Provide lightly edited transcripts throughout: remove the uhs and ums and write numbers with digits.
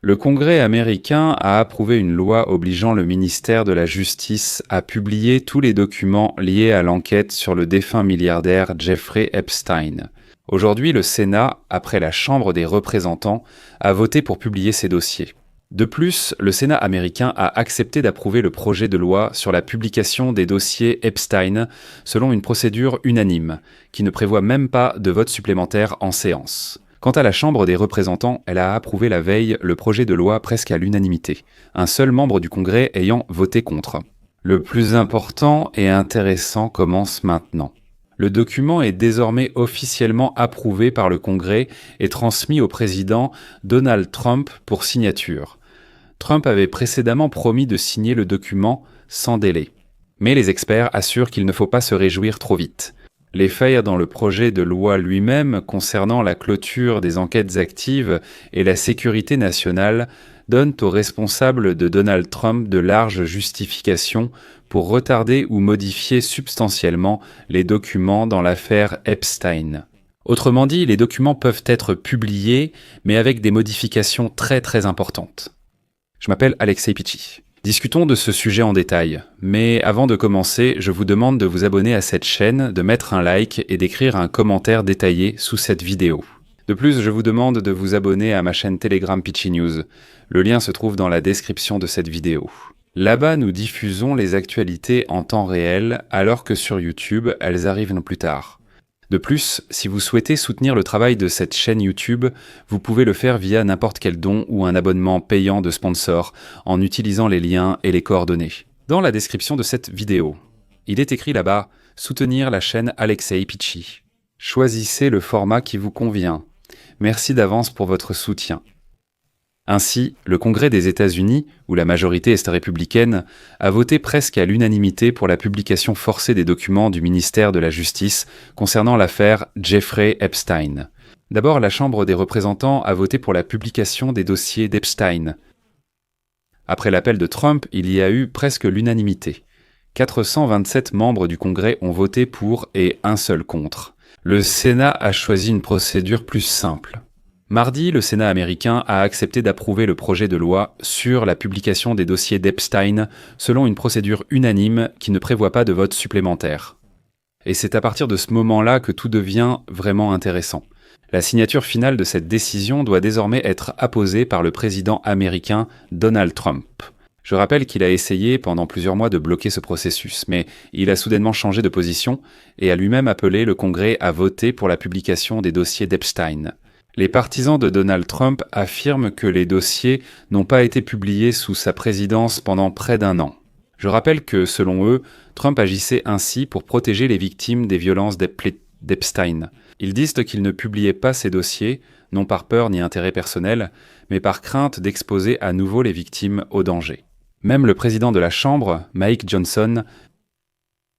Le Congrès américain a approuvé une loi obligeant le ministère de la Justice à publier tous les documents liés à l'enquête sur le défunt milliardaire Jeffrey Epstein. Aujourd'hui, le Sénat, après la Chambre des représentants, a voté pour publier ces dossiers. De plus, le Sénat américain a accepté d'approuver le projet de loi sur la publication des dossiers Epstein selon une procédure unanime, qui ne prévoit même pas de vote supplémentaire en séance. Quant à la Chambre des représentants, elle a approuvé la veille le projet de loi presque à l'unanimité, un seul membre du Congrès ayant voté contre. Le plus important et intéressant commence maintenant. Le document est désormais officiellement approuvé par le Congrès et transmis au président Donald Trump pour signature. Trump avait précédemment promis de signer le document sans délai. Mais les experts assurent qu'il ne faut pas se réjouir trop vite. Les failles dans le projet de loi lui-même concernant la clôture des enquêtes actives et la sécurité nationale donnent aux responsables de Donald Trump de larges justifications pour retarder ou modifier substantiellement les documents dans l'affaire Epstein. Autrement dit, les documents peuvent être publiés, mais avec des modifications très importantes. Je m'appelle Alexei Pichi. Discutons de ce sujet en détail, mais avant de commencer, je vous demande de vous abonner à cette chaîne, de mettre un like et d'écrire un commentaire détaillé sous cette vidéo. De plus, je vous demande de vous abonner à ma chaîne Telegram Pichi News. Le lien se trouve dans la description de cette vidéo. Là-bas, nous diffusons les actualités en temps réel, alors que sur YouTube, elles arrivent plus tard. De plus, si vous souhaitez soutenir le travail de cette chaîne YouTube, vous pouvez le faire via n'importe quel don ou un abonnement payant de sponsor en utilisant les liens et les coordonnées. Dans la description de cette vidéo, il est écrit là-bas « Soutenir la chaîne Alexei Pichi ». Choisissez le format qui vous convient. Merci d'avance pour votre soutien. Ainsi, le Congrès des États-Unis, où la majorité est républicaine, a voté presque à l'unanimité pour la publication forcée des documents du ministère de la Justice concernant l'affaire Jeffrey Epstein. D'abord, la Chambre des représentants a voté pour la publication des dossiers d'Epstein. Après l'appel de Trump, il y a eu presque l'unanimité. 427 membres du Congrès ont voté pour et un seul contre. Le Sénat a choisi une procédure plus simple. Mardi, le Sénat américain a accepté d'approuver le projet de loi sur la publication des dossiers d'Epstein selon une procédure unanime qui ne prévoit pas de vote supplémentaire. Et c'est à partir de ce moment-là que tout devient vraiment intéressant. La signature finale de cette décision doit désormais être apposée par le président américain Donald Trump. Je rappelle qu'il a essayé pendant plusieurs mois de bloquer ce processus, mais il a soudainement changé de position et a lui-même appelé le Congrès à voter pour la publication des dossiers d'Epstein. Les partisans de Donald Trump affirment que les dossiers n'ont pas été publiés sous sa présidence pendant près d'un an. Je rappelle que, selon eux, Trump agissait ainsi pour protéger les victimes des violences d'Epstein. Ils disent qu'ils ne publiaient pas ces dossiers, non par peur ni intérêt personnel, mais par crainte d'exposer à nouveau les victimes au danger. Même le président de la Chambre, Mike Johnson,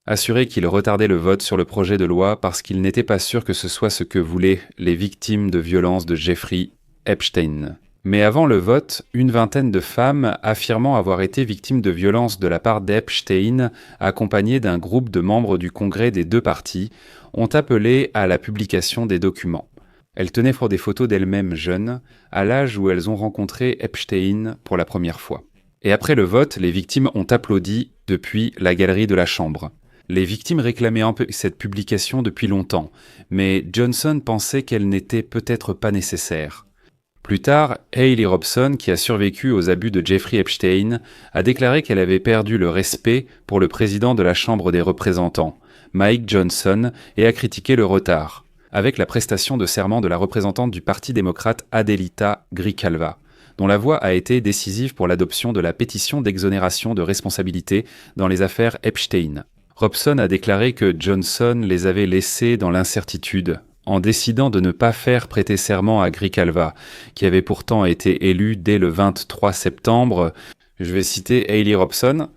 assurait qu'il retardait le vote sur le projet de loi parce qu'il n'était pas sûr que ce soit ce que voulaient les victimes de violences de Jeffrey Epstein. Mais avant le vote, une vingtaine de femmes affirmant avoir été victimes de violences de la part d'Epstein, accompagnées d'un groupe de membres du Congrès des deux partis, ont appelé à la publication des documents. Elles tenaient des photos d'elles-mêmes jeunes, à l'âge où elles ont rencontré Epstein pour la première fois. Et après le vote, les victimes ont applaudi depuis la galerie de la Chambre. Les victimes réclamaient un peu cette publication depuis longtemps, mais Johnson pensait qu'elle n'était peut-être pas nécessaire. Plus tard, Hayley Robson, qui a survécu aux abus de Jeffrey Epstein, a déclaré qu'elle avait perdu le respect pour le président de la Chambre des représentants, Mike Johnson, et a critiqué le retard, avec la prestation de serment de la représentante du Parti démocrate Adelita Grijalva, dont la voix a été décisive pour l'adoption de la pétition d'exonération de responsabilité dans les affaires Epstein. Robson a déclaré que Johnson les avait laissés dans l'incertitude, en décidant de ne pas faire prêter serment à Grijalva, qui avait pourtant été élu dès le 23 septembre. Je vais citer Hayley Robson.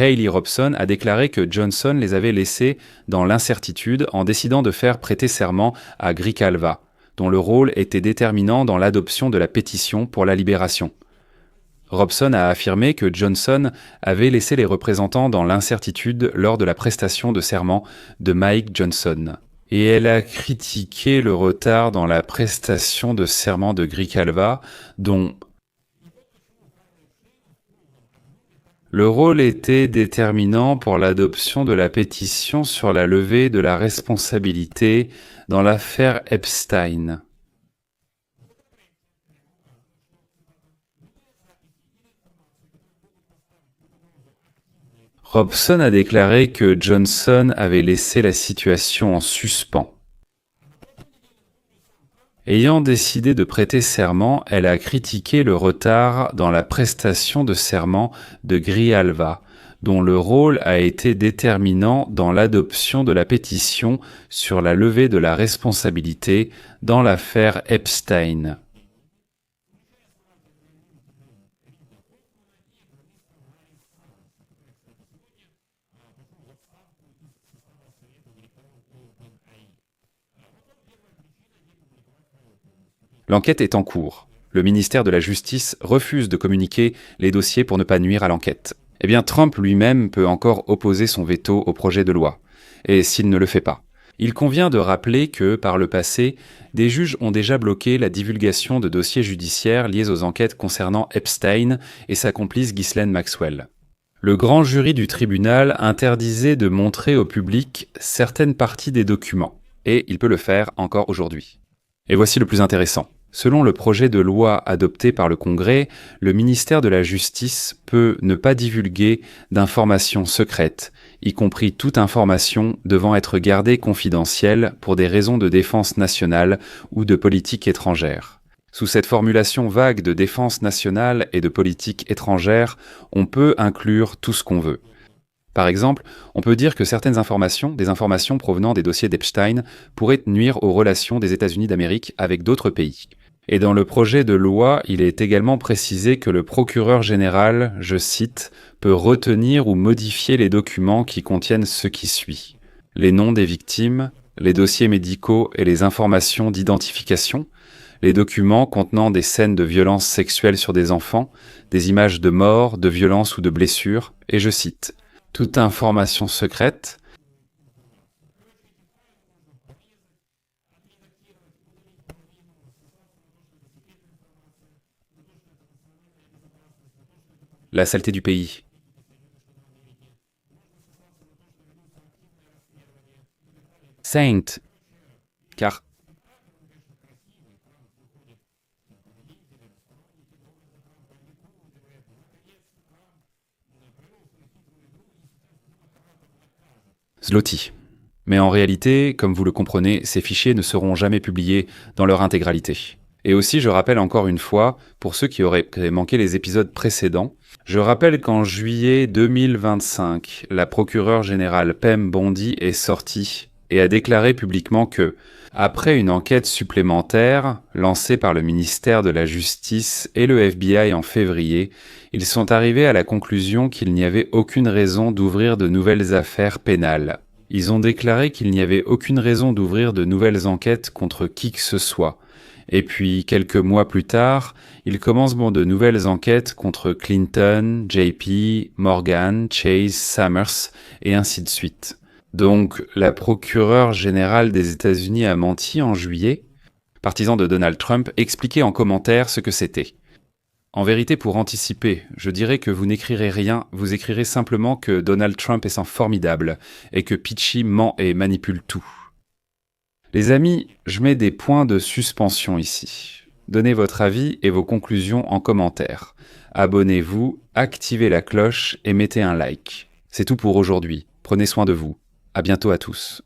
Haley Robson a déclaré que Johnson les avait laissés dans l'incertitude en décidant de faire prêter serment à Grijalva, dont le rôle était déterminant dans l'adoption de la pétition pour la libération. Robson a affirmé que Johnson avait laissé les représentants dans l'incertitude lors de la prestation de serment de Mike Johnson. Et elle a critiqué le retard dans la prestation de serment de Grijalva, dont le rôle était déterminant pour l'adoption de la pétition sur la levée de la responsabilité dans l'affaire Epstein. Robson a déclaré que Johnson avait laissé la situation en suspens. Ayant décidé de prêter serment, elle a critiqué le retard dans la prestation de serment de Grijalva, dont le rôle a été déterminant dans l'adoption de la pétition sur la levée de la responsabilité dans l'affaire Epstein. L'enquête est en cours. Le ministère de la Justice refuse de communiquer les dossiers pour ne pas nuire à l'enquête. Eh bien, Trump lui-même peut encore opposer son veto au projet de loi. Et s'il ne le fait pas, il convient de rappeler que, par le passé, des juges ont déjà bloqué la divulgation de dossiers judiciaires liés aux enquêtes concernant Epstein et sa complice Ghislaine Maxwell. Le grand jury du tribunal interdisait de montrer au public certaines parties des documents, et il peut le faire encore aujourd'hui. Et voici le plus intéressant. Selon le projet de loi adopté par le Congrès, le ministère de la Justice peut ne pas divulguer d'informations secrètes, y compris toute information devant être gardée confidentielle pour des raisons de défense nationale ou de politique étrangère. Sous cette formulation vague de défense nationale et de politique étrangère, on peut inclure tout ce qu'on veut. Par exemple, on peut dire que certaines informations, des informations provenant des dossiers d'Epstein, pourraient nuire aux relations des États-Unis d'Amérique avec d'autres pays. Et dans le projet de loi, il est également précisé que le procureur général, je cite, peut retenir ou modifier les documents qui contiennent ce qui suit: les noms des victimes, les dossiers médicaux et les informations d'identification, les documents contenant des scènes de violences sexuelles sur des enfants, des images de mort, de violences ou de blessures, et je cite, toute information secrète, la saleté du pays. Saint, car Zloty. Mais en réalité, comme vous le comprenez, ces fichiers ne seront jamais publiés dans leur intégralité. Et aussi, je rappelle encore une fois, pour ceux qui auraient manqué les épisodes précédents, je rappelle qu'en juillet 2025, la procureure générale Pam Bondi est sortie et a déclaré publiquement que, après une enquête supplémentaire lancée par le ministère de la Justice et le FBI en février, ils sont arrivés à la conclusion qu'il n'y avait aucune raison d'ouvrir de nouvelles affaires pénales. Ils ont déclaré qu'il n'y avait aucune raison d'ouvrir de nouvelles enquêtes contre qui que ce soit. Et puis, quelques mois plus tard, ils commencent de nouvelles enquêtes contre Clinton, JP, Morgan, Chase, Summers, et ainsi de suite. Donc, la procureure générale des États-Unis a menti en juillet. Partisan de Donald Trump, expliquez en commentaire ce que c'était. En vérité, pour anticiper, je dirais que vous n'écrirez rien, vous écrirez simplement que Donald Trump est sans formidable, et que Peachy ment et manipule tout. Les amis, je mets des points de suspension ici. Donnez votre avis et vos conclusions en commentaire. Abonnez-vous, activez la cloche et mettez un like. C'est tout pour aujourd'hui. Prenez soin de vous. À bientôt à tous.